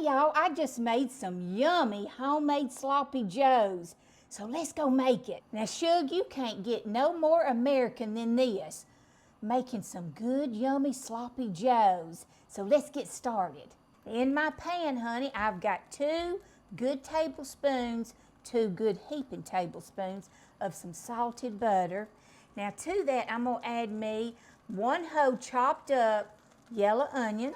y'all, I just made some yummy homemade sloppy joes. So let's go make it. Now, Shug, you can't get no more American than this. Making some good, yummy sloppy joes. So let's get started. In my pan, honey, I've got 2 good tablespoons, 2 good heaping tablespoons of some salted butter. Now to that, I'm gonna add me 1 whole chopped up yellow onion.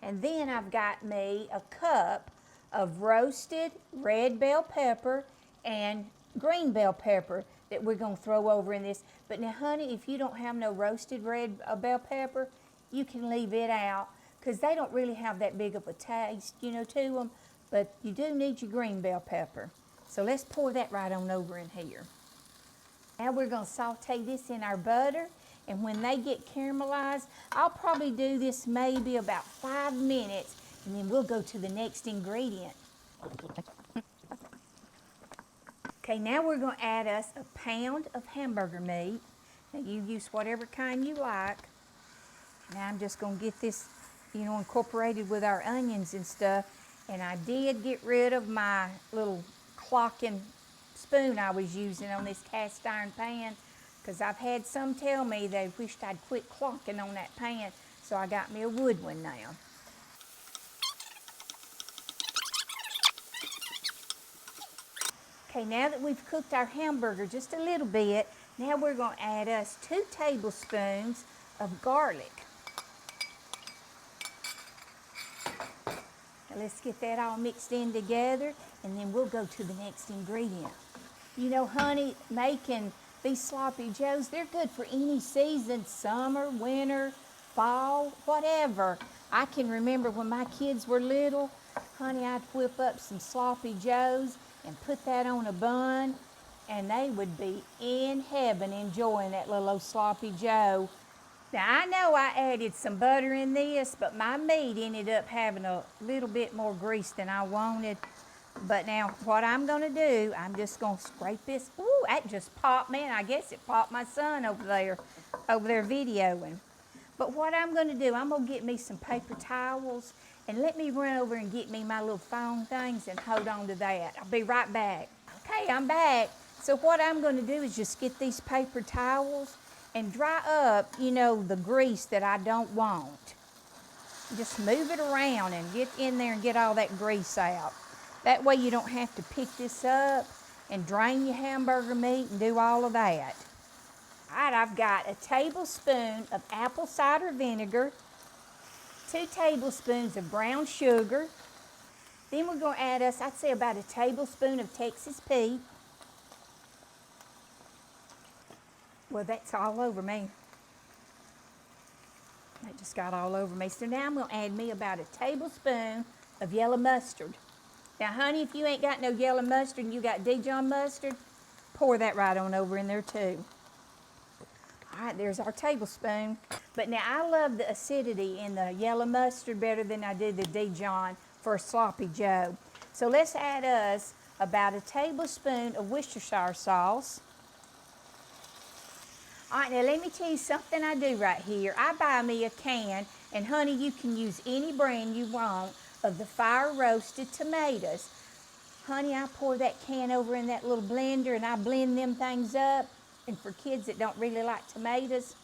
And then I've got me a cup of roasted red bell pepper and green bell pepper that we're gonna throw over in this. But now, honey, if you don't have no roasted red bell pepper, you can leave it out because they don't really have that big of a taste, to them. But you do need your green bell pepper. So let's pour that right on over in here. Now we're gonna saute this in our butter. And when they get caramelized, I'll probably do this maybe about 5 minutes, and then we'll go to the next ingredient. Okay, now we're gonna add us a pound of hamburger meat. Now you use whatever kind you like. Now I'm just gonna get this, incorporated with our onions and stuff. And I did get rid of my little clocking spoon I was using on this cast iron pan, because I've had some tell me they wished I'd quit clocking on that pan, so I got me a wood one now. Okay, now that we've cooked our hamburger just a little bit, now we're going to add us 2 tablespoons of garlic. Now let's get that all mixed in together, and then we'll go to the next ingredient. Honey, making these sloppy joes, they're good for any season, summer, winter, fall, whatever. I can remember when my kids were little, honey, I'd whip up some sloppy joes and put that on a bun, and they would be in heaven enjoying that little old sloppy joe. Now, I know I added some butter in this, but my meat ended up having a little bit more grease than I wanted. But now what I'm gonna do, I'm just gonna scrape this. Ooh, that just popped, man. I guess it popped my son over there videoing. But what I'm gonna do, I'm gonna get me some paper towels and let me run over and get me my little foam things and hold on to that. I'll be right back. Okay, I'm back. So what I'm gonna do is just get these paper towels and dry up, the grease that I don't want. Just move it around and get in there and get all that grease out. That way you don't have to pick this up and drain your hamburger meat and do all of that. All right, I've got a tablespoon of apple cider vinegar, 2 tablespoons of brown sugar. Then we're going to add us, I'd say about a tablespoon of Texas Pete. Well, that's all over me. That just got all over me. So now I'm going to add me about a tablespoon of yellow mustard. Now, honey, if you ain't got no yellow mustard and you got Dijon mustard, pour that right on over in there too. All right, there's our tablespoon. But now I love the acidity in the yellow mustard better than I do the Dijon for a sloppy joe. So let's add us about a tablespoon of Worcestershire sauce. All right, now let me tell you something I do right here. I buy me a can, and honey, you can use any brand you want, of the fire roasted tomatoes. Honey, I pour that can over in that little blender and I blend them things up. And for kids that don't really like tomatoes,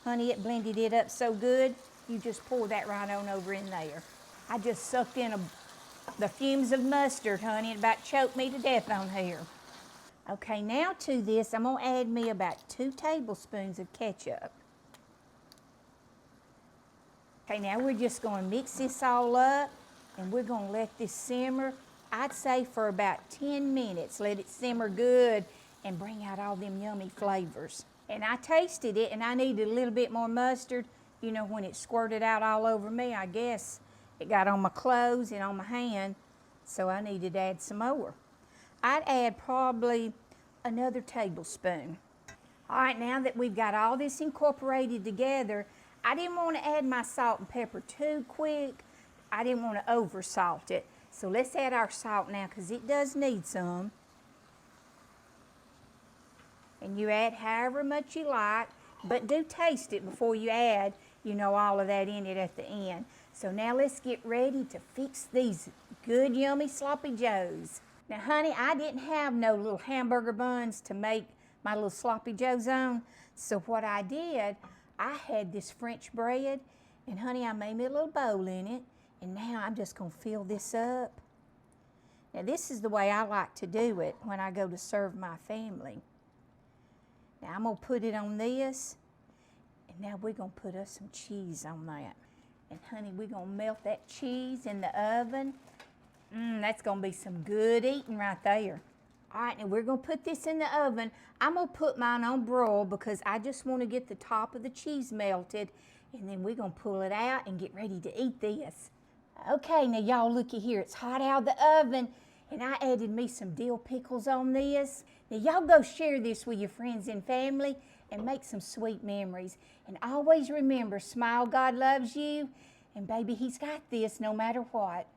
honey, it blended it up so good, you just pour that right on over in there. I just sucked in the fumes of mustard, honey, and about choked me to death on here. Okay, now to this, I'm gonna add me about 2 tablespoons of ketchup. Okay, now we're just gonna mix this all up, and we're gonna let this simmer, I'd say for about 10 minutes. Let it simmer good and bring out all them yummy flavors. And I tasted it, and I needed a little bit more mustard. When it squirted out all over me, I guess it got on my clothes and on my hand, so I needed to add some more. I'd add probably another tablespoon. All right, now that we've got all this incorporated together, I didn't want to add my salt and pepper too quick. I didn't want to over salt it. So let's add our salt now, because it does need some. And you add however much you like, but do taste it before you add. all of that in it at the end. So now let's get ready to fix these good, yummy sloppy joes. Now, honey, I didn't have no little hamburger buns to make my little sloppy joes on. So what I did, I had this French bread, and honey, I made me a little bowl in it, and now I'm just gonna fill this up. Now, this is the way I like to do it when I go to serve my family. Now, I'm gonna put it on this, and now we're gonna put us some cheese on that. And honey, we're gonna melt that cheese in the oven. That's gonna be some good eating right there. All right, now we're gonna put this in the oven. I'm gonna put mine on broil because I just wanna get the top of the cheese melted, and then we're gonna pull it out and get ready to eat this. Okay, now y'all looky here. It's hot out of the oven, and I added me some dill pickles on this. Now y'all go share this with your friends and family and make some sweet memories. And always remember, smile, God loves you, and baby, He's got this no matter what.